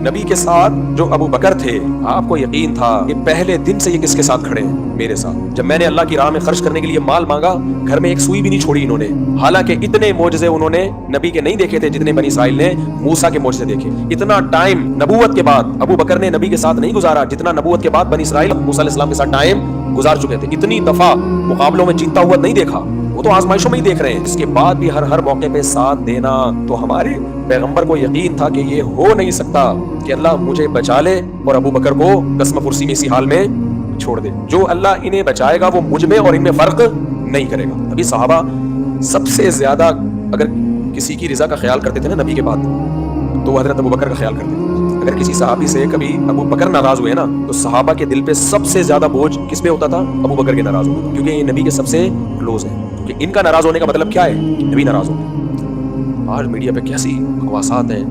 नबी के साथ जो अबू बकर थे, आपको यकीन था कि पहले दिन से ये किसके साथ खड़े हैं? मेरे साथ। जब मैंने अल्लाह की राह में खर्च करने के लिए माल मांगा, घर में एक सुई भी नहीं छोड़ी इन्होंने। हालांकि इतने मोजज़े उन्होंने नबी के नहीं देखे थे जितने बनी इस्राइल ने मूसा के मोजज़े देखे। इतना टाइम नबूवत के बाद अबू बकर ने नबी के साथ नहीं गुजारा जितना नबूवत के बाद बनी इस्राइल मूसा अलैहिस्सलाम के साथ टाइम गुजार चुके थे। इतनी दफा मुकाबलों में जीतता हुआ नहीं देखा, वो तो आजमाइशों में ही देख रहे हैं। इसके बाद भी हर मौके पे साथ देना, तो हमारे पैगंबर को यकीन था कि ये हो नहीं सकता कि अल्लाह मुझे बचा ले और अबू बकर को कसम कुर्सी में इसी हाल में छोड़ दे। जो अल्लाह इन्हें बचाएगा वो मुझ में और इनमें फर्क नहीं करेगा। अभी सहाबा सबसे ज्यादा अगर किसी की रिजा का ख्याल करते थे ना नबी के बाद, तो वो हजरत अबू बकर का ख्याल करते थे। अगर किसी सहाबी से कभी अबू बकर नाराज हुए ना, तो सहाबा के दिल पे सबसे ज्यादा बोझ किस पे होता था? अबू बकर के नाराज होता था, क्योंकि ये नबी के सबसे क्लोज है। क्योंकि इनका नाराज होने का मतलब क्या है? नबी नाराज हो। आज मीडिया पे कैसी बकवासात हैं।